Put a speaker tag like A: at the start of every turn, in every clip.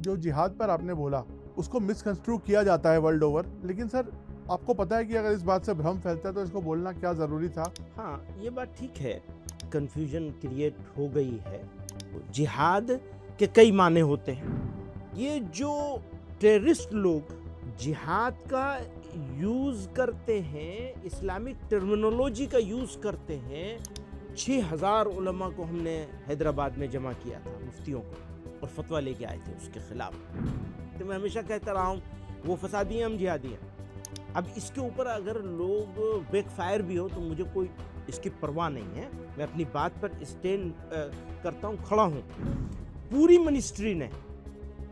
A: जो जिहाद पर आपने बोला उसको मिसकंस्ट्रू किया जाता है वर्ल्ड ओवर, लेकिन सर आपको पता है कि अगर इस बात से भ्रम फैलता है तो इसको बोलना क्या ज़रूरी था?
B: हाँ, ये बात ठीक है, कंफ्यूजन क्रिएट हो गई है। जिहाद के कई माने होते हैं। ये जो टेररिस्ट लोग जिहाद का यूज करते हैं, इस्लामिक टर्मिनोलॉजी का यूज करते हैं, 6000 उलमा को हमने हैदराबाद में जमा किया था, मुफ्तियों को, और फतवा लेके आए थे उसके खिलाफ। तो मैं हमेशा कहता रहा हूँ वो फसादी हैं, हम जिहादी हैं। अब इसके ऊपर अगर लोग बैकफायर भी हो तो मुझे कोई इसकी परवाह नहीं है, मैं अपनी बात पर स्टैंड करता हूँ, खड़ा हूँ। पूरी मिनिस्ट्री ने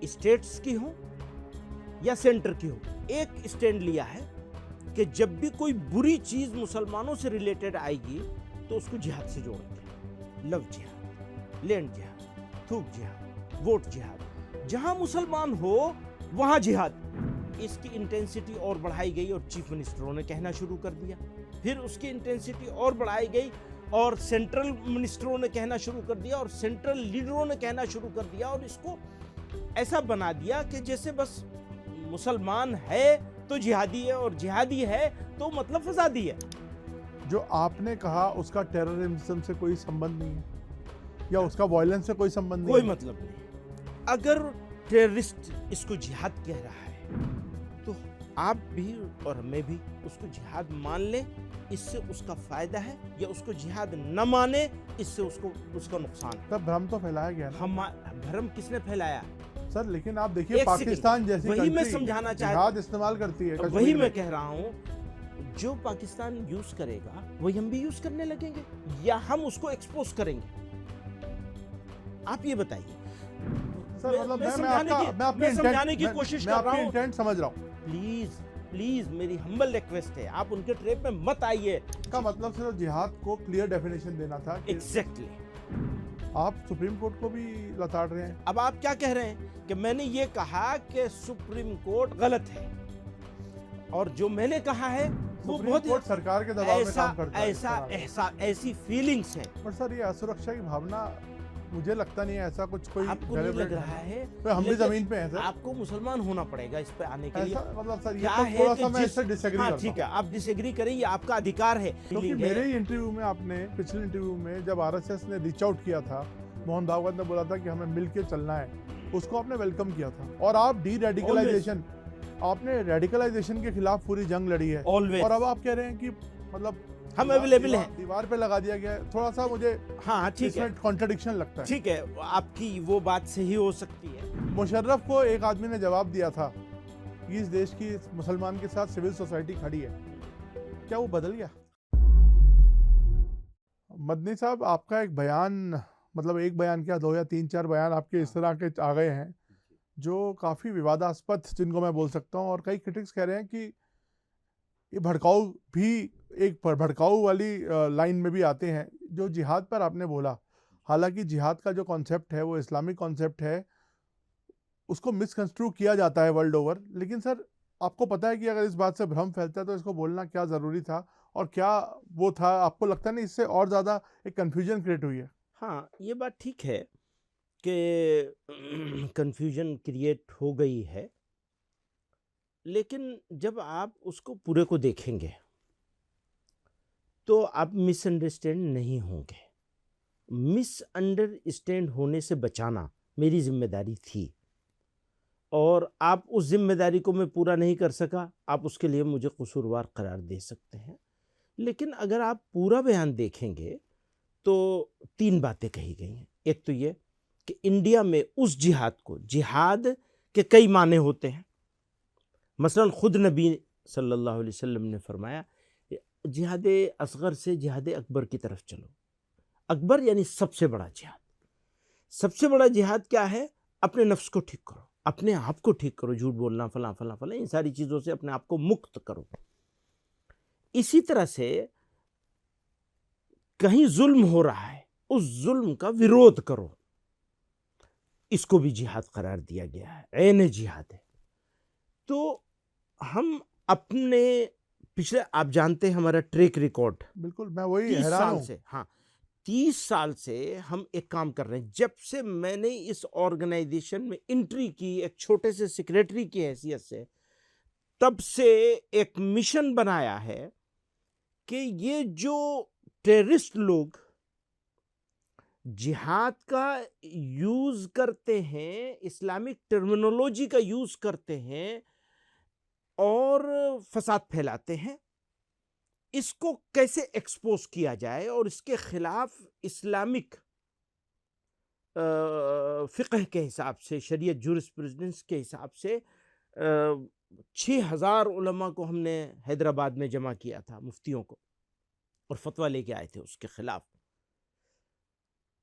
B: स्टेट्स की हो या सेंटर की हो एक स्टैंड लिया है कि जब भी कोई बुरी चीज मुसलमानों से रिलेटेड आएगी तो उसको जिहाद से जोड़ेंगे। लव जिहाद, लैंड जिहाद, थूक जिहाद, वोट जिहाद, जहां मुसलमान हो वहां जिहाद। इसकी इंटेंसिटी और बढ़ाई गई और चीफ मिनिस्टरों ने कहना शुरू कर दिया। फिर उसकी इंटेंसिटी और बढ़ाई गई और सेंट्रल मिनिस्टरों ने कहना शुरू कर दिया और सेंट्रल लीडरों ने कहना शुरू कर दिया, और इसको ऐसा बना दिया कि जैसे बस मुसलमान है तो जिहादी है और जिहादी है तो मतलब फसादी है।
A: जो आपने कहा उसका टेररिज्म से कोई संबंध नहीं है या उसका वायलेंस से कोई संबंध नहीं
B: कोई
A: है?
B: मतलब नहीं। अगर टेररिस्ट इसको जिहाद कह रहा है तो आप भी और मैं भी उसको जिहाद मान ले, इससे उसका फायदा है, या उसको जिहाद न माने, इससे उसका नुकसान है।
A: तब भ्रम तो फैलाया गया ना।
B: हम भ्रम किसने फैलाया
A: सर लेकिन आप देखिए
B: एक
A: पाकिस्तान
B: सेकंड,
A: जैसी
B: वही मैं
A: कंट्री
B: समझाना चाहता
A: जिहाद इस्तेमाल करती है।
B: वही
A: कश्मीर
B: मैं
A: में।
B: कह रहा हूँ, जो पाकिस्तान यूज करेगा वही हम भी यूज करने लगेंगे या हम उसको एक्सपोज करेंगे? आप ये बताइए।
A: सर मतलब मैं
B: समझाने की कोशिश कर रहा हूँ।
A: इंटेंट समझ रहा हूँ।
B: प्लीज प्लीज मेरी हम्बल रिक्वेस्ट है, आप उनके ट्रैप में मत आइए।
A: का मतलब सिर्फ जिहाद को क्लियर डेफिनेशन देना था कि
B: एग्जैक्टली।
A: आप सुप्रीम कोर्ट को भी लताड़ रहे हैं।
B: अब आप क्या कह रहे हैं कि मैंने ये कहा कि सुप्रीम कोर्ट गलत है, और जो मैंने कहा है वो
A: सुप्रीम
B: बहुत
A: कोर्ट सरकार के दबाव में काम करता है।
B: ऐसी फीलिंग्स हैं।
A: पर सर ये असुरक्षा की भावना, मुझे लगता नहीं है ऐसा कुछ कोई
B: आपको नहीं लग रहा है?
A: तो हम भी जमीन पे हैं सर।
B: आपको मुसलमान होना पड़ेगा इस पे आने के लिए।
A: ऐसा मतलब सर ये
B: क्या
A: तो
B: है
A: थोड़ा
B: कि
A: सा मैं
B: जिस-
A: इससे डिसएग्री
B: हाँ
A: करता
B: ठीक
A: हूं।
B: है, आप डिसएग्री करें, ये आपका अधिकार है।
A: क्योंकि मेरे ही इंटरव्यू में आपने पिछले इंटरव्यू में जब आरएसएस ने रीच आउट किया था, मोहन भागवत ने बोला था कि हमें मिलके चलना है, उसको आपने वेलकम किया था। और आप डी रेडिकलाइजेशन, आपने रेडिकलाइजेशन के खिलाफ पूरी जंग लड़ी है।
B: Always।
A: और अब आप कह रहे हैं कि मतलब
B: हम अवेलेबल हैं।
A: दीवार पे लगा दिया गया है। थोड़ा सा मुझे
B: हाँ ठीक है,
A: इसमें कॉन्ट्रडिक्शन लगता है।
B: ठीक है, आपकी वो बात सही हो सकती है।
A: मुशर्रफ को एक आदमी ने जवाब दिया था कि इस देश की मुसलमान के साथ सिविल सोसाइटी खड़ी है। क्या वो बदल गया? मदनी साहब, आपका एक बयान, मतलब एक बयान क्या, 2 या 3-4 बयान आपके इस तरह के आ गए हैं जो काफ़ी विवादास्पद, जिनको मैं बोल सकता हूँ। और कई क्रिटिक्स कह रहे हैं कि ये भड़काऊ भी, एक भड़काऊ वाली लाइन में भी आते हैं। जो जिहाद पर आपने बोला, हालांकि जिहाद का जो कॉन्सेप्ट है वो इस्लामिक कॉन्सेप्ट है, उसको मिसकंस्ट्रू किया जाता है वर्ल्ड ओवर, लेकिन सर आपको पता है कि अगर इस बात से भ्रम फैलता है तो इसको बोलना क्या ज़रूरी था और क्या वो था? आपको लगता नहीं इससे और ज़्यादा एक कन्फ्यूजन क्रिएट हुई है?
B: हाँ, ये बात ठीक है कि कंफ्यूजन क्रिएट हो गई है, लेकिन जब आप उसको पूरे को देखेंगे तो आप मिसअंडरस्टैंड नहीं होंगे। मिसअंडरस्टैंड होने से बचाना मेरी जिम्मेदारी थी, और आप उस जिम्मेदारी को मैं पूरा नहीं कर सका, आप उसके लिए मुझे कसूरवार करार दे सकते हैं। लेकिन अगर आप पूरा बयान देखेंगे तो 3 बातें कही गई हैं। एक तो ये कि इंडिया में उस जिहाद को, जिहाद के कई माने होते हैं। मसलन खुद नबी सल्लल्लाहु अलैहि वसल्लम ने फरमाया, जिहाद असगर से जिहाद अकबर की तरफ चलो। अकबर यानी सबसे बड़ा जिहाद। सबसे बड़ा जिहाद क्या है? अपने नफ्स को ठीक करो, अपने आप को ठीक करो, झूठ बोलना, फला फला फला, इन सारी चीज़ों से अपने आप को मुक्त करो। इसी तरह से कहीं जुल्म हो रहा है, उस जुल्म का विरोध करो, इसको भी जिहाद करार दिया गया है, ऐन जिहाद है। तो हम अपने पिछले, आप जानते हैं हमारा ट्रैक रिकॉर्ड
A: बिल्कुल, मैं वही
B: 30
A: हैरान
B: साल
A: हूँ।
B: से, हाँ 30 साल से हम एक काम कर रहे हैं। जब से मैंने इस ऑर्गेनाइजेशन में एंट्री की एक छोटे से सेक्रेटरी की हैसियत से, तब से एक मिशन बनाया है कि ये जो टेररिस्ट लोग जिहाद का यूज करते हैं, इस्लामिक टर्मिनोलॉजी का यूज करते हैं और फसाद फैलाते हैं, इसको कैसे एक्सपोज किया जाए और इसके खिलाफ इस्लामिक फ़िक़्ह के हिसाब से, शरीयत जूरिस्प्रूडेंस के हिसाब से 6000 उलमा को हमने हैदराबाद में जमा किया था, मुफ्तियों को, और फतवा लेके आए थे उसके खिलाफ।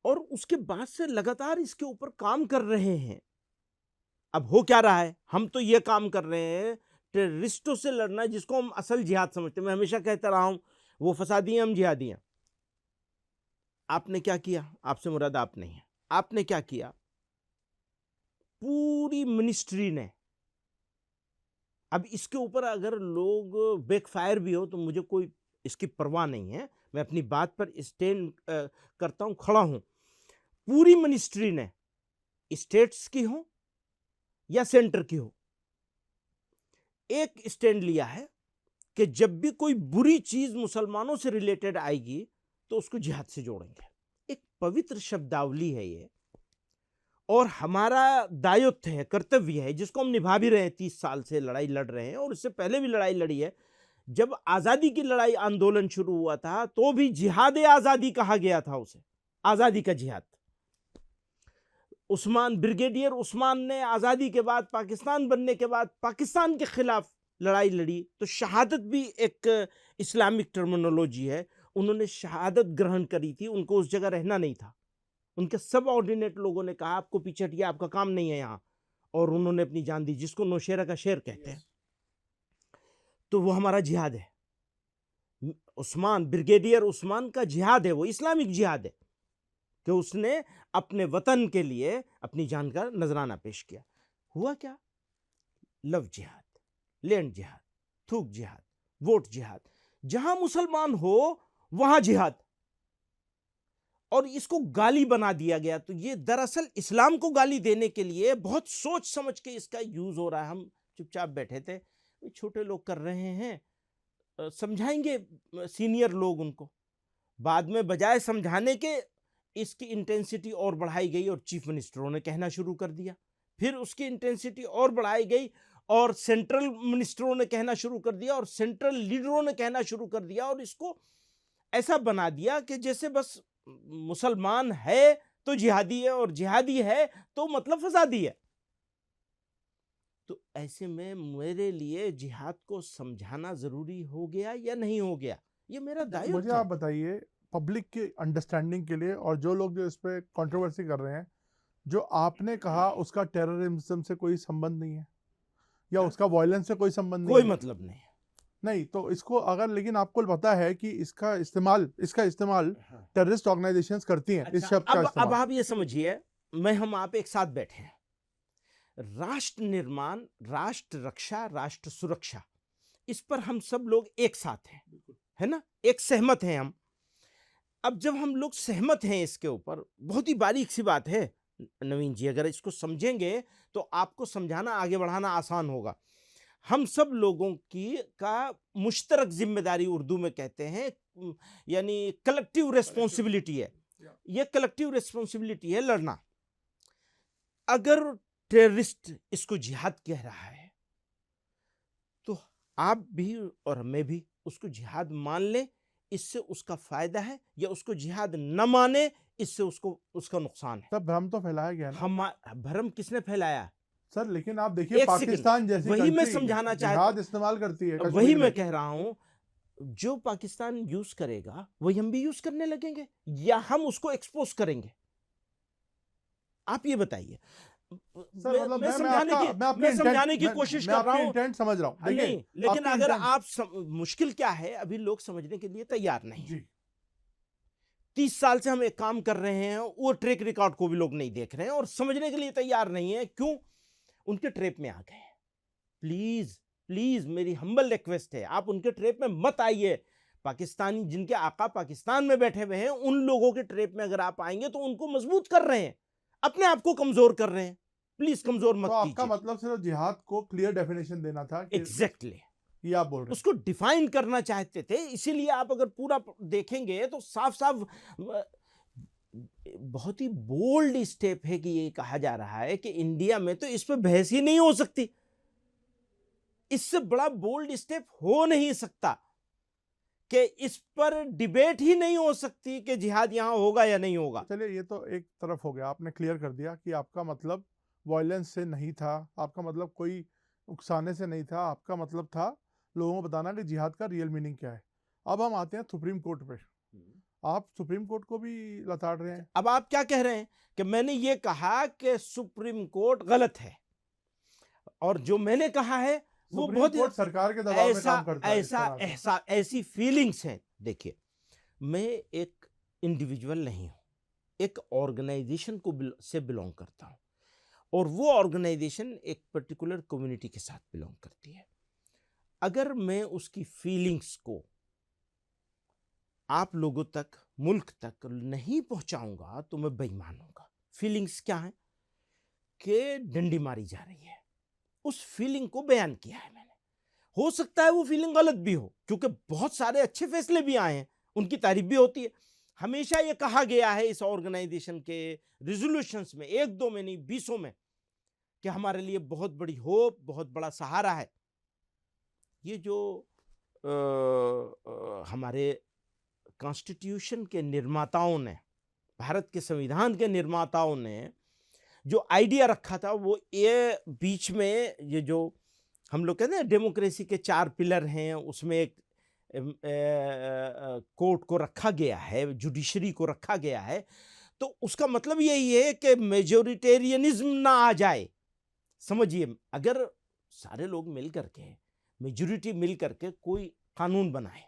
B: और उसके बाद से लगातार इसके ऊपर काम कर रहे हैं। अब हो क्या रहा है, हम तो ये काम कर रहे हैं टेररिस्टों से लड़ना, जिसको हम असल जिहाद समझते हैं। मैं हमेशा कहता रहा हूं वो फसादी हैं, हम जिहादी हैं। आपने क्या किया, आपसे मुराद आप नहीं है, आपने क्या किया, पूरी मिनिस्ट्री ने, अब इसके ऊपर अगर लोग बैकफायर भी हो तो मुझे कोई इसकी परवाह नहीं है, मैं अपनी बात पर स्टैंड करता हूं, खड़ा हूं। पूरी मिनिस्ट्री ने, स्टेट्स की हो या सेंटर की हो, एक स्टैंड लिया है कि जब भी कोई बुरी चीज मुसलमानों से रिलेटेड आएगी तो उसको जिहाद से जोड़ेंगे। एक पवित्र शब्दावली है ये, और हमारा दायित्व है, कर्तव्य है, जिसको हम निभा भी रहे हैं। 30 साल से लड़ाई लड़ रहे हैं, और इससे पहले भी लड़ाई लड़ी है। जब आजादी की लड़ाई आंदोलन शुरू हुआ था तो भी जिहाद आजादी कहा गया था उसे, आजादी का जिहाद। उस्मान, ब्रिगेडियर उस्मान ने आजादी के बाद, पाकिस्तान बनने के बाद पाकिस्तान के खिलाफ लड़ाई लड़ी। तो शहादत भी एक इस्लामिक टर्मिनोलॉजी है। उन्होंने शहादत ग्रहण करी थी, उनको उस जगह रहना नहीं था। उनके सब ऑर्डिनेट लोगों ने कहा आपको पीछे हटिए, आपका काम नहीं है यहाँ, और उन्होंने अपनी जान दी, जिसको नौशेरा का शेर कहते हैं। तो वो हमारा जिहाद है। उस्मान, ब्रिगेडियर उस्मान का जिहाद है, वो इस्लामिक जिहाद है कि उसने अपने वतन के लिए अपनी जान का नजराना पेश किया। हुआ क्या, लव जिहाद, लैंड जिहाद, थूक जिहाद, वोट जिहाद, जहां मुसलमान हो वहां जिहाद, और इसको गाली बना दिया गया। तो ये दरअसल इस्लाम को गाली देने के लिए बहुत सोच समझ के इसका यूज हो रहा है। हम चुपचाप बैठे थे, छोटे लोग कर रहे हैं, समझाएंगे सीनियर लोग उनको। बाद में बजाय समझाने के इसकी इंटेंसिटी और बढ़ाई गई और चीफ मिनिस्टरों ने कहना शुरू कर दिया। फिर उसकी इंटेंसिटी और बढ़ाई गई और सेंट्रल मिनिस्टरों ने कहना शुरू कर दिया और सेंट्रल लीडरों ने कहना शुरू कर दिया, और इसको ऐसा बना दिया कि जैसे बस मुसलमान है तो जिहादी है और जिहादी है तो मतलब फसादी है। तो ऐसे में मेरे लिए जिहाद को समझाना जरूरी हो गया या नहीं हो गया, ये मेरा दायित्व है।
A: मुझे आप बताइए, पब्लिक की अंडरस्टैंडिंग के लिए, और जो लोग जो इस पे कंट्रोवर्सी कर रहे हैं, जो आपने कहा उसका टेररिज्म से कोई संबंध नहीं है या उसका वायलेंस से कोई संबंध नहीं
B: कोई
A: है,
B: मतलब नहीं,
A: नहीं तो इसको अगर, लेकिन आपको पता है कि इसका इस्तेमाल टेररिस्ट ऑर्गेनाइजेशंस करती हैं। इस शब्द का
B: अब
A: इस्तेमाल,
B: आप ये समझिए, हम आप एक साथ बैठे हैं, राष्ट्र निर्माण, राष्ट्र रक्षा, राष्ट्र सुरक्षा, इस पर हम सब लोग एक साथ हैं, है ना, एक सहमत हैं हम। अब जब हम लोग सहमत हैं इसके ऊपर, बहुत ही बारीक सी बात है नवीन जी, अगर इसको समझेंगे तो आपको समझाना, आगे बढ़ाना आसान होगा। हम सब लोगों की का मुश्तरक जिम्मेदारी उर्दू में कहते हैं, यानी कलेक्टिव रेस्पॉन्सिबिलिटी है। ये कलेक्टिव रेस्पॉन्सिबिलिटी है लड़ना। अगर टेररिस्ट इसको जिहाद कह रहा है तो आप भी और मैं भी उसको जिहाद मान लें, इससे उसका फायदा है, या उसको जिहाद न माने, इससे उसका नुकसान है।
A: तब भ्रम तो फैलाया गया ना।
B: हम भ्रम किसने फैलाया
A: सर, लेकिन आप देखिए पाकिस्तान जैसी
B: वही मैं
A: कंट्री
B: समझाना
A: जिहाद
B: चाहता
A: इस्तेमाल करती है,
B: वही मैं कह रहा हूं, जो पाकिस्तान यूज करेगा वही हम भी यूज करने लगेंगे, या हम उसको एक्सपोज करेंगे? आप ये बताइए। मैं समझाने की कोशिश कर रहा हूं,
A: इंटेंट समझ रहा हूं,
B: नहीं, लेकिन अगर आप मुश्किल क्या है, अभी लोग समझने के लिए तैयार नहीं है। 30 साल से हम एक काम कर रहे हैं, वो ट्रैक रिकॉर्ड को भी लोग नहीं देख रहे हैं और समझने के लिए तैयार नहीं है। क्यों? उनके ट्रैप में आ गए हैं। प्लीज प्लीज मेरी हम्बल रिक्वेस्ट है, आप उनके ट्रैप में मत आइए। पाकिस्तानी जिनके आका पाकिस्तान में बैठे हुए हैं, उन लोगों के ट्रेप में अगर आप आएंगे तो उनको मजबूत कर रहे हैं, अपने आप को कमजोर कर रहे हैं। प्लीज कमजोर मत
A: तो आपका
B: कीजिए।
A: मतलब सिर्फ जिहाद को क्लियर डेफिनेशन देना था कि
B: एग्जैक्टली
A: ये आप बोल रहे हैं।
B: उसको डिफाइन करना चाहते थे। इसीलिए आप अगर पूरा देखेंगे तो साफ साफ बहुत ही बोल्ड स्टेप है कि ये कहा जा रहा है कि इंडिया में तो इस पर बहस ही नहीं हो सकती। इससे बड़ा बोल्ड स्टेप हो नहीं सकता कि इस पर डिबेट ही नहीं हो सकती कि जिहाद यहां होगा या नहीं होगा।
A: चलिए, ये तो एक तरफ हो गया, आपने क्लियर कर दिया कि आपका मतलब वायलेंस से नहीं था, आपका मतलब कोई उकसाने से नहीं था, आपका मतलब था लोगों को बताना कि जिहाद का रियल मीनिंग क्या है। अब हम आते हैं सुप्रीम कोर्ट पे। आप सुप्रीम कोर्ट को भी लताड़ रहे हैं।
B: अब आप क्या कह रहे हैं कि मैंने ये कहा कि सुप्रीम कोर्ट गलत है, और जो मैंने कहा है वो
A: सुप्रीम
B: बहुत
A: कोर्ट सरकार के दबाव में
B: ऐसा
A: काम करता है इस
B: ऐसा
A: तरह से।
B: ऐसा ऐसी फीलिंग्स हैं। देखिए, मैं एक इंडिविजुअल नहीं हूं, एक ऑर्गेनाइजेशन को से बिलोंग करता हूं, और वो ऑर्गेनाइजेशन एक पर्टिकुलर कम्युनिटी के साथ बिलोंग करती है। अगर मैं उसकी फीलिंग्स को आप लोगों तक, मुल्क तक नहीं पहुंचाऊंगा तो मैं बेईमान हूंगा। फीलिंग्स क्या है कि डंडी मारी जा रही है, उस फीलिंग को बयान किया है मैंने। हो सकता है वो फीलिंग गलत भी हो, क्योंकि बहुत सारे अच्छे फैसले भी आए हैं, उनकी तारीफ भी होती है। हमेशा ये कहा गया है इस ऑर्गेनाइजेशन के रिजोल्यूशंस में, 1-2 में नहीं 20 में, कि हमारे लिए बहुत बड़ी होप, बहुत बड़ा सहारा है। ये जो हमारे कॉन्स्टिट्यूशन के निर्माताओं ने, भारत के संविधान के निर्माताओं ने जो आइडिया रखा था, वो ये बीच में ये जो हम लोग कहते हैं डेमोक्रेसी के 4 पिलर हैं, उसमें एक कोर्ट को रखा गया है, जुडिशरी को रखा गया है। तो उसका मतलब यही है कि मेजोरिटेरियनिज्म ना आ जाए। समझिए, अगर सारे लोग मिल करके, मेजोरिटी मिल करके कोई कानून बनाए,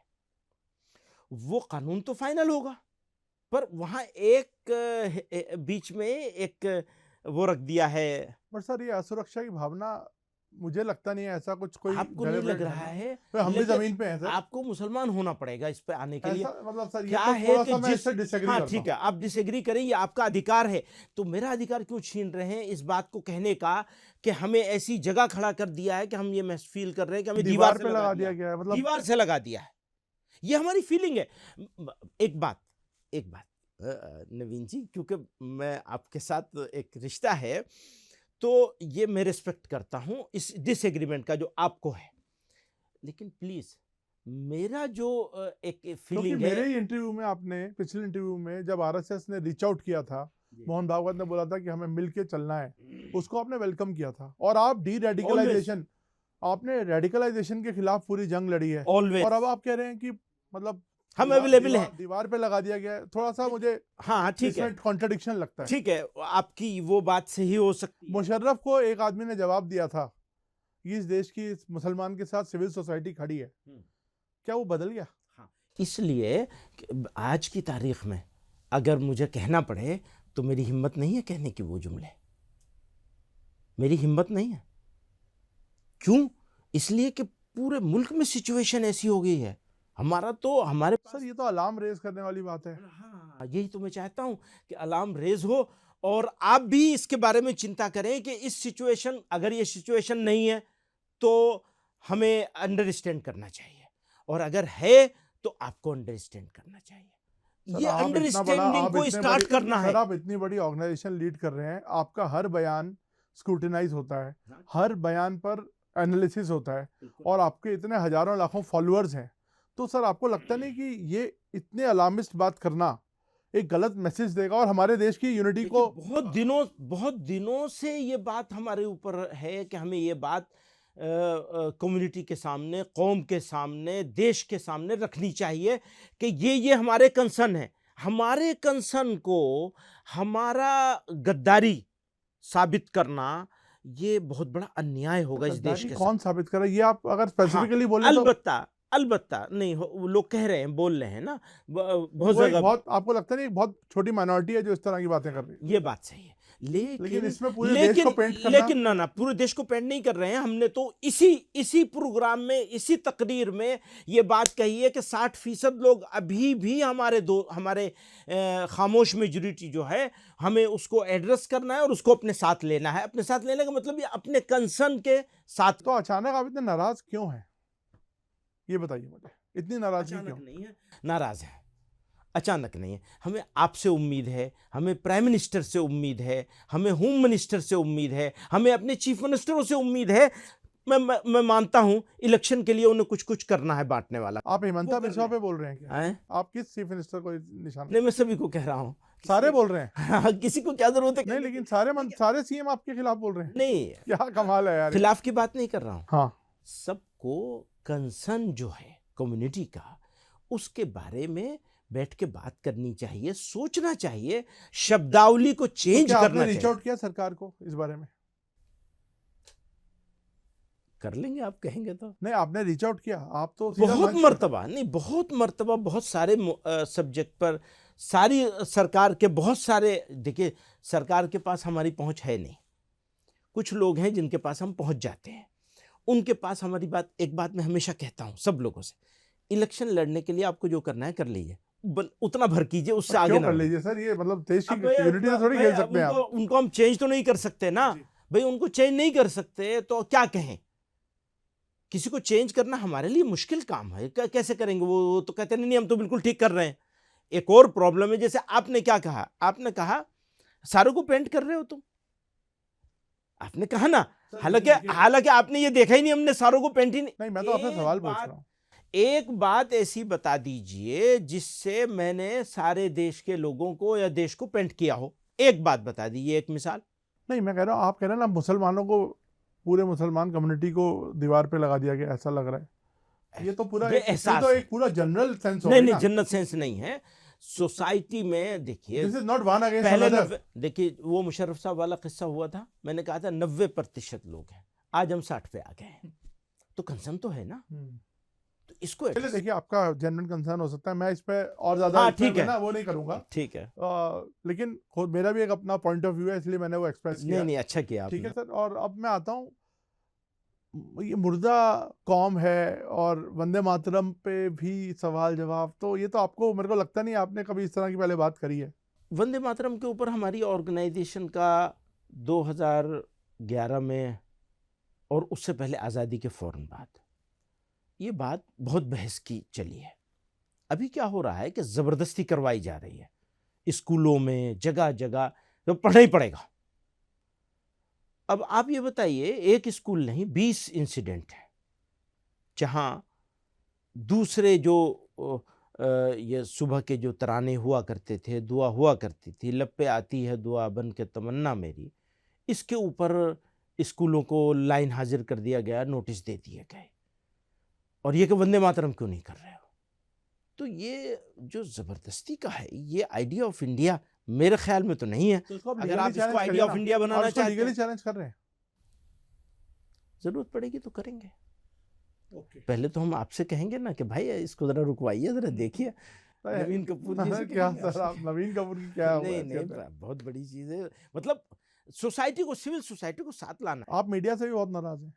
B: वो कानून तो फाइनल होगा, पर वहां एक बीच में एक वो रख दिया है।
A: पर सर, ये असुरक्षा की भावना, मुझे लगता नहीं है ऐसा कुछ कोई
B: आपको नहीं लग रहा है?
A: तो हम भी
B: लेकिन
A: जमीन पे हैं सर।
B: आपको मुसलमान होना पड़ेगा इस पे आने के लिए।
A: ऐसा मतलब सर, ये
B: क्या
A: तो
B: है
A: थोड़ा
B: कि
A: सा मैं
B: जिस
A: इससे डिसएग्री
B: हाँ
A: करता
B: ठीक
A: हूं।
B: है, आप डिसएग्री करें, ये आपका अधिकार है। तो मेरा अधिकार क्यों छीन रहे हैं इस बात को कहने का कि हमें ऐसी जगह खड़ा कर दिया है कि हम ये महसूस फील कर रहे हैं कि हमें दीवार
A: पे लगा दिया गया है, मतलब
B: दीवार से लगा दिया है। ये हमारी फीलिंग है। एक बात नवीन जी, क्योंकि मैं आपके साथ एक रिश्ता है, तो ये मैं रिस्पेक्ट करता हूं इस डिसएग्रीमेंट का जो आपको है, लेकिन प्लीज मेरा जो एक फीलिंग है।
A: मेरे ही इंटरव्यू में, आपने पिछले इंटरव्यू में जब आरएसएस ने रीच आउट किया था, मोहन भागवत ने बोला था कि हमें मिलके चलना है, उसको आपने वेलकम किया था। और आप डी रेडिकलाइजेशन, आपने रेडिकलाइजेशन के खिलाफ पूरी जंग लड़ी है। और अब आप कह रहे हैं कि मतलब
B: हम अवेलेबल हैं,
A: दीवार पे लगा दिया गया है। थोड़ा सा मुझे
B: हाँ ठीक है,
A: कॉन्ट्रडिक्शन लगता है।
B: ठीक है, आपकी वो बात सही हो सकती है।
A: मुशर्रफ को एक आदमी ने जवाब दिया था, इस देश की इस मुसलमान के साथ सिविल सोसाइटी खड़ी है, क्या वो बदल गया?
B: हाँ, इसलिए आज की तारीख में अगर मुझे कहना पड़े तो मेरी हिम्मत नहीं है कहने की वो जुमले, मेरी हिम्मत नहीं है। क्यों? इसलिए कि पूरे मुल्क में सिचुएशन ऐसी हो गई है। हमारे
A: सर, ये तो अलार्म रेज करने वाली बात है।
B: हाँ, यही तो मैं चाहता हूं कि अलार्म रेज हो, और आप भी इसके बारे में चिंता करें कि इस सिचुएशन, अगर ये सिचुएशन नहीं है तो हमें अंडरस्टैंड करना चाहिए, और अगर है तो आपको अंडरस्टैंड करना चाहिए। ये अंडरस्टैंडिंग को स्टार्ट करना है।
A: सर, आप इतनी बड़ी ऑर्गेनाइजेशन लीड कर रहे हैं, आपका हर बयान स्क्रूटिनाइज होता है, हर बयान पर एनालिसिस होता है, और आपके इतने हजारों लाखों फॉलोअर्स हैं। तो सर, आपको लगता नहीं कि ये इतने अलार्मिस्ट बात करना एक गलत मैसेज देगा और हमारे देश की यूनिटी को?
B: बहुत दिनों से ये बात हमारे ऊपर है कि हमें ये बात कम्युनिटी के सामने, कौम के सामने, देश के सामने रखनी चाहिए कि ये हमारे कंसर्न है। हमारे कंसर्न को हमारा गद्दारी साबित करना ये बहुत बड़ा अन्याय होगा इस देश के साथ।
A: कौन साबित कर रहा है ये आप अगर स्पेसिफिकली बोले
B: तो? अलबत्ता नहीं, लोग कह रहे हैं, बोल रहे हैं ना बहुत जगह।
A: बहुत आपको लगता नहीं बहुत छोटी माइनॉरिटी है जो इस तरह की बातें कर रही है?
B: ये बात सही है,
A: लेकिन इसमें पूरे देश को पेंट करना,
B: लेकिन ना पूरे देश को पेंट नहीं कर रहे हैं। हमने तो इसी प्रोग्राम में, इसी तकरीर में ये बात कही है कि 60% लोग अभी भी हमारे खामोश मेजॉरिटी जो है, हमें उसको एड्रेस करना है और उसको अपने साथ लेना है। अपने साथ लेने का मतलब ये अपने कंसर्न के साथ।
A: तो अचानक आप इतने नाराज क्यों हैं, ये बताइए मुझे, इतनी नाराजगी क्यों?
B: नहीं है, नाराज है, अचानक नहीं है। हमें आपसे उम्मीद है, हमें प्राइम मिनिस्टर से उम्मीद है, हमें होम मिनिस्टर से उम्मीद है, हमें अपने चीफ मिनिस्टरों से उम्मीद है। मैं मानता हूं इलेक्शन के लिए उन्हें कुछ कुछ करना है, बांटने वाला।
A: आप हिमंता बिस्वा पे बोल रहे हैं क्या?
B: हैं?
A: आप किस चीफ मिनिस्टर को निशाना?
B: नहीं, मैं सभी को कह रहा हूं।
A: सारे बोल रहे हैं?
B: हाँ, किसी को क्या जरूरत है?
A: नहीं, लेकिन सारे सीएम आपके खिलाफ बोल रहे हैं।
B: नहीं,
A: क्या कमाल है यार।
B: खिलाफ की बात नहीं कर रहा हूं।
A: हाँ,
B: सबको कंसर्न जो है कम्युनिटी का, उसके बारे में बैठ के बात करनी चाहिए, सोचना चाहिए, शब्दावली को चेंज
A: तो
B: करना
A: आपने रीच
B: चाहिए।
A: आउट किया सरकार को इस बारे में?
B: कर लेंगे, आप कहेंगे तो।
A: नहीं, आपने रीच आउट किया, आप तो सीधा
B: बहुत
A: मंच
B: मर्तबा नहीं, बहुत मर्तबा, बहुत सारे सब्जेक्ट पर, सारी सरकार के बहुत सारे, देखिए सरकार के पास हमारी पहुंच है नहीं, कुछ लोग हैं जिनके पास हम पहुंच जाते हैं, उनके पास हमारी बात। एक बात मैं हमेशा कहता हूं सब लोगों से, इलेक्शन लड़ने के लिए आपको जो करना है कर लीजिए, उतना भर कीजिए, उससे आगे
A: क्यों
B: ना
A: कर
B: बढ़िए।
A: लीजिए सर, ये मतलब देश की
B: अब भैया,
A: यूनिटी से थोड़ी खेल सकते हैं आप।
B: उनको हम चेंज तो नहीं कर सकते ना
A: जी।
B: भाई, उनको चेंज नहीं कर सकते तो क्या कहें? किसी को चेंज करना हमारे लिए मुश्किल काम है, कैसे करेंगे? वो तो कहते नहीं हम तो बिल्कुल ठीक कर रहे हैं। एक और प्रॉब्लम है, जैसे आपने क्या कहा, आपने कहा सारों को पेंट कर रहे हो तुम, आपने कहा ना। हालांकि आपने ये देखा ही नहीं, हमने सारों को पेंट ही
A: नहीं, मैं तो आपसे सवाल पूछ रहा हूँ।
B: एक बात ऐसी बता दीजिए जिससे मैंने सारे देश के लोगों को या देश को पेंट किया हो, एक बात बता दीजिए, एक मिसाल।
A: नहीं, मैं कह रहा हूँ, आप कह रहे हैं ना मुसलमानों को, पूरे मुसलमान कम्युनिटी को दीवार पे लगा दिया गया, ऐसा लग रहा है। ये तो पूरा एक पूरा जनरल सेंस हो गया ना।
B: नहीं, जनरल सेंस नहीं है। सोसाइटी में देखिए,
A: this is not one against
B: पहले
A: अनदर।
B: देखिए वो मुशर्रफ साहब वाला किस्सा हुआ था, मैंने कहा था 90% लोग हैं, आज हम 60 पे आ गए हैं, तो कंसर्न तो है ना। तो इसको
A: चलिए, देखिए आपका जेन्युइन कंसर्न हो सकता है, मैं इस पे और ज्यादा
B: हाँ, ठीक है
A: ना वो नहीं करूंगा,
B: ठीक है।
A: लेकिन खुद मेरा भी एक अपना पॉइंट ऑफ व्यू है, इसलिए मैंने वो एक्सप्रेस किया।
B: नहीं, अच्छा किया
A: ठीक है
B: आपने।
A: सर। और अब मैं आता हूँ, ये मुर्दा कौम है और वंदे मातरम पे भी सवाल जवाब, तो ये तो आपको, मेरे को लगता नहीं आपने कभी इस तरह की पहले बात करी है।
B: वंदे मातरम के ऊपर हमारी ऑर्गेनाइजेशन का 2011 में और उससे पहले आज़ादी के फौरन बाद ये बात बहुत बहस की चली है। अभी क्या हो रहा है कि ज़बरदस्ती करवाई जा रही है स्कूलों में, जगह जगह, तो पढ़ना ही पड़ेगा। अब आप ये बताइए, एक स्कूल नहीं 20 इंसिडेंट है जहां दूसरे जो ये सुबह के जो तराने हुआ करते थे, दुआ हुआ करती थी, लब पे आती है दुआ बन के तमन्ना मेरी, इसके ऊपर स्कूलों को लाइन हाजिर कर दिया गया, नोटिस दे दिए गए, और ये कि वंदे मातरम क्यों नहीं कर रहे हो। तो ये जो ज़बरदस्ती का है, ये आइडिया ऑफ इंडिया मेरे ख्याल में तो नहीं है।
A: तो
B: अगर आप इसको आइडिया ऑफ इंडिया बनाना चाहते हैं,
A: लीगली चैलेंज कर रहे हैं,
B: जरूरत पड़ेगी तो करेंगे।
A: ओके।
B: पहले तो हम आपसे कहेंगे ना कि भाई इसको जरा रुकवाइए, जरा देखिए। नवीन कपूर जी से
A: क्या
B: कहेंगे
A: सर, आप नवीन कपूर की क्या
B: नहीं, बहुत बड़ी चीज है, मतलब सोसाइटी को, सिविल सोसाइटी को साथ लाना है।
A: आप मीडिया से भी बहुत नाराज हैं।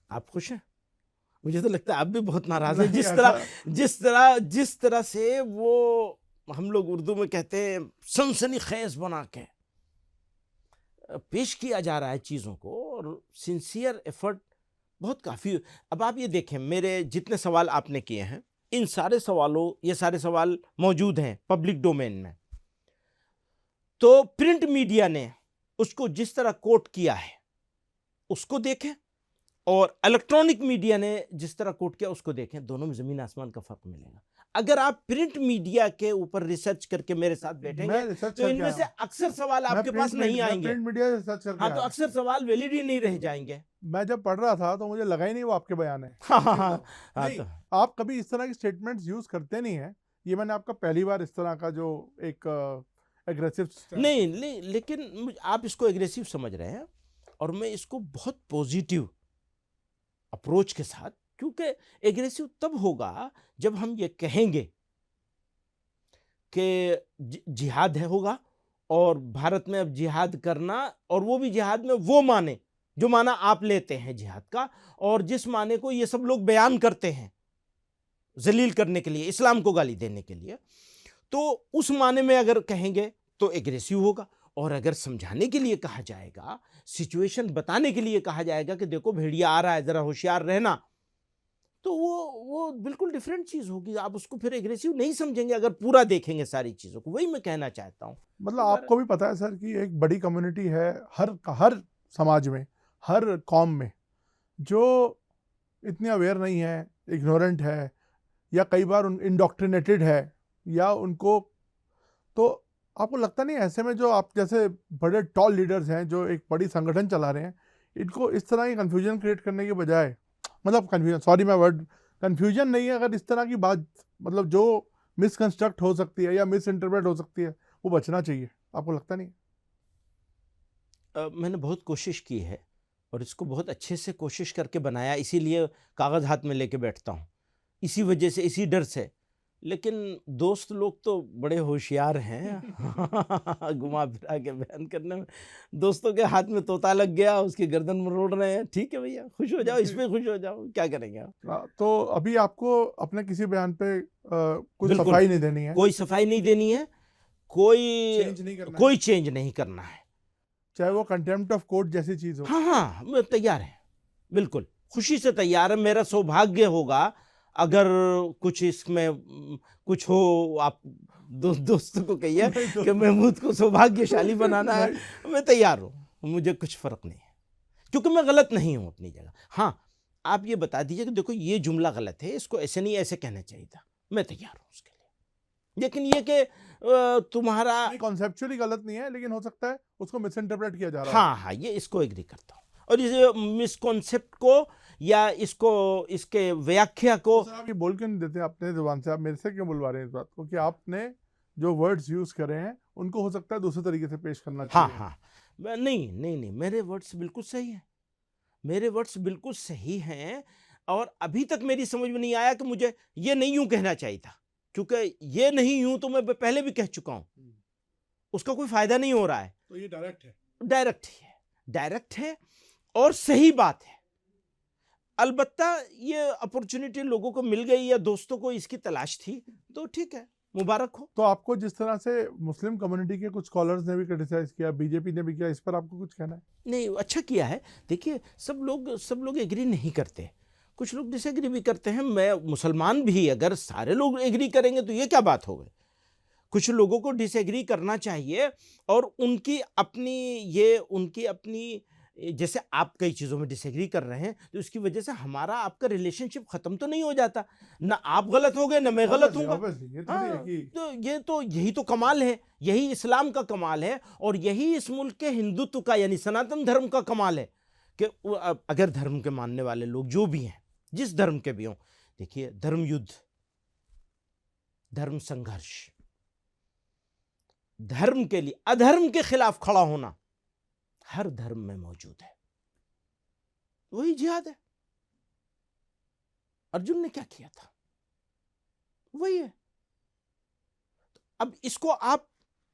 B: आप खुश हैं? मुझे तो लगता है आप भी बहुत नाराज हैं।
A: नहीं,
B: जिस तरह से वो, हम लोग उर्दू में कहते हैं, सनसनीखेज बना के पेश किया जा रहा है चीज़ों को, और सिंसियर एफर्ट बहुत काफ़ी। अब आप ये देखें, मेरे जितने सवाल आपने किए हैं, इन सारे सवालों, ये सारे सवाल मौजूद हैं पब्लिक डोमेन में, तो प्रिंट मीडिया ने उसको जिस तरह कोट किया है उसको देखें, और इलेक्ट्रॉनिक मीडिया ने जिस तरह कोट किया उसको देखें, दोनों में ज़मीन आसमान का फ़र्क मिलेगा। अगर आप प्रिंट मीडिया के ऊपर रिसर्च करके मेरे साथ बैठेंगे तो इनमें से अक्सर सवाल आपके पास नहीं आएंगे।
A: प्रिंट मीडिया से रिसर्च करके
B: हाँ, तो अक्सर सवाल वैलिड ही नहीं रह जाएंगे।
A: मैं जब पढ़ रहा था तो मुझे लगा ही नहीं वो आपके बयान है।
B: हाँ,
A: तो आप कभी इस तरह की स्टेटमेंट्स यूज करते नहीं है, ये मैंने आपका पहली बार इस तरह का जो एक एग्रेसिव
B: नहीं, लेकिन आप इसको एग्रेसिव समझ रहे हैं, और मैं इसको बहुत पॉजिटिव अप्रोच के साथ, क्योंकि एग्रेसिव तब होगा जब हम ये कहेंगे कि जिहाद है होगा और भारत में अब जिहाद करना, और वो भी जिहाद में वो माने जो माना आप लेते हैं जिहाद का, और जिस माने को ये सब लोग बयान करते हैं जलील करने के लिए, इस्लाम को गाली देने के लिए, तो उस माने में अगर कहेंगे तो एग्रेसिव होगा। और अगर समझाने के लिए कहा जाएगा, सिचुएशन बताने के लिए कहा जाएगा कि देखो भेड़िया आ रहा है, जरा होशियार रहना, तो वो बिल्कुल डिफरेंट चीज होगी। आप उसको फिर एग्रेसिव नहीं समझेंगे अगर पूरा देखेंगे सारी चीजों को। वही मैं कहना चाहता हूँ।
A: मतलब आपको भी पता है सर कि एक बड़ी कम्युनिटी है हर समाज में, हर कौम में, जो इतनी अवेयर नहीं है, इग्नोरेंट है, या कई बार इंडोक्ट्रिनेटेड है, या उनको, तो आपको लगता नहीं ऐसे में जो आप जैसे बड़े टॉल लीडर्स हैं जो एक बड़ी संगठन चला रहे हैं, इनको इस तरह की कन्फ्यूजन क्रिएट करने के बजाय, मतलब कन्फ्यूजन, सॉरी मैं वर्ड कन्फ्यूजन नहीं है, अगर इस तरह की बात, मतलब जो मिसकंस्ट्रक्ट हो सकती है या मिस इंटरप्रेट हो सकती है, वो बचना चाहिए, आपको लगता नहीं?
B: मैंने बहुत कोशिश की है और इसको बहुत अच्छे से कोशिश करके बनाया, इसीलिए कागज़ हाथ में लेके बैठता हूँ, इसी वजह से, इसी डर से। लेकिन दोस्त लोग तो बड़े होशियार हैं घुमा फिरा के बयान करने में। दोस्तों के हाथ में तोता लग गया, उसकी गर्दन मरोड़ रहे हैं, ठीक है भैया, खुश हो जाओ, इस पे खुश हो जाओ, क्या करेंगे आप।
A: तो अभी आपको अपने किसी बयान पे कुछ
B: बिल्कुल
A: सफाई नहीं देनी है,
B: कोई सफाई नहीं देनी है, कोई
A: चेंज नहीं करना
B: कोई चेंज नहीं करना है,
A: चाहे वो कंटेम्प्ट ऑफ कोर्ट जैसी चीज हो।
B: हाँ हाँ, मैं तैयार है, बिल्कुल खुशी से तैयार है। मेरा सौभाग्य होगा अगर कुछ इसमें कुछ हो, आप दोस्तों को कहिए कि महमूद को सौभाग्यशाली बनाना है, मैं तैयार हूँ, मुझे कुछ फर्क नहीं है, क्योंकि मैं गलत नहीं हूँ अपनी जगह। हाँ, आप ये बता दीजिए कि देखो ये जुमला गलत है, इसको ऐसे नहीं ऐसे कहना चाहिए था, मैं तैयार हूँ उसके लिए। लेकिन ये कि तुम्हारा
A: कॉन्सेप्चुअली गलत नहीं है, लेकिन हो सकता है उसको मिसइंटरप्रेट किया जा रहा है।
B: हाँ हाँ, ये इसको एग्री करता हूँ, और इस मिसकॉन्सेप्ट को या इसको, इसके व्याख्या को।
A: तो आप ये बोल क्यों नहीं देते अपने जुबान से? आप मेरे से क्यों बुलवा रहे हैं इस बात को कि आपने जो वर्ड्स यूज करे हैं उनको हो सकता है दूसरे तरीके से पेश करना
B: हाँ
A: चाहिए?
B: हाँ, नहीं नहीं नहीं, मेरे वर्ड्स बिल्कुल सही हैं, मेरे वर्ड्स बिल्कुल सही हैं, और अभी तक मेरी समझ में नहीं आया कि मुझे ये नहीं यूं कहना चाहिए था, क्योंकि ये नहीं यूं तो मैं पहले भी कह चुका हूं, उसका कोई फायदा नहीं हो रहा है।
A: तो ये डायरेक्ट है,
B: डायरेक्ट ही है, डायरेक्ट है और सही बात है। अलबत्ता ये अपॉर्चुनिटी लोगों को मिल गई या दोस्तों को इसकी तलाश थी, तो ठीक है, मुबारक हो।
A: तो आपको जिस तरह से मुस्लिम कम्युनिटी के कुछ स्कॉलर्स ने भी क्रिटिसाइज किया, बीजेपी ने भी किया, इस पर आपको कुछ कहना है?
B: नहीं, अच्छा किया है। देखिए, सब लोग एग्री नहीं करते, कुछ लोग डिसएग्री भी करते हैं। मैं मुसलमान भी, अगर सारे लोग एग्री करेंगे तो ये क्या बात हो गई। कुछ लोगों को डिसएग्री करना चाहिए, और उनकी अपनी जैसे आप कई चीज़ों में डिसएग्री कर रहे हैं, तो इसकी वजह से हमारा आपका रिलेशनशिप खत्म तो नहीं हो जाता, ना आप गलत हो गए ना मैं गलत हूँगा। तो यही तो कमाल है, यही इस्लाम का कमाल है, और यही इस मुल्क के हिंदुत्व का यानी सनातन धर्म का कमाल है कि अगर धर्म के मानने वाले लोग जो भी हैं, जिस धर्म के भी हों, देखिए, धर्म युद्ध, धर्म संघर्ष, धर्म के लिए अधर्म के खिलाफ खड़ा होना हर धर्म में मौजूद है, वही जिहाद है। अर्जुन ने क्या किया था, वही है। अब इसको आप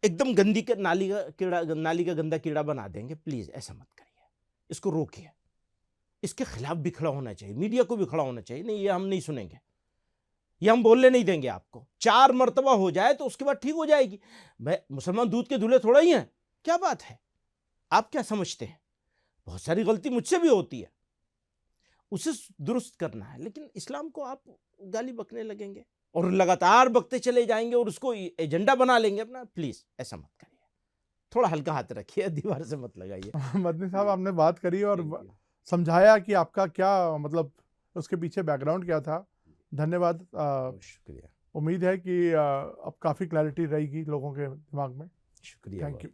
B: एकदम गंदी के नाली का गंदा कीड़ा बना देंगे, प्लीज ऐसा मत करिए, इसको रोकिए, इसके खिलाफ भी खड़ा होना चाहिए, मीडिया को भी खड़ा होना चाहिए। नहीं, ये हम नहीं सुनेंगे, ये हम बोलने नहीं देंगे आपको। 4 मर्तबा हो जाए तो उसके बाद ठीक हो जाएगी। मैं मुसलमान दूध के दूल्हे थोड़ा ही हैं, क्या बात है, आप क्या समझते हैं? बहुत सारी गलती मुझसे भी होती है, उसे दुरुस्त करना है। लेकिन इस्लाम को आप गाली बकने लगेंगे और लगातार बकते चले जाएंगे और उसको एजेंडा बना लेंगे अपना, प्लीज ऐसा मत करिए, थोड़ा हल्का हाथ रखिए, दीवार से मत लगाइए।
A: मदनी साहब, आपने बात करी और समझाया कि आपका क्या मतलब, उसके पीछे बैकग्राउंड क्या था। धन्यवाद,
B: शुक्रिया।
A: उम्मीद है कि अब काफ़ी क्लैरिटी रहेगी लोगों के दिमाग में।
B: शुक्रिया,
A: थैंक यू।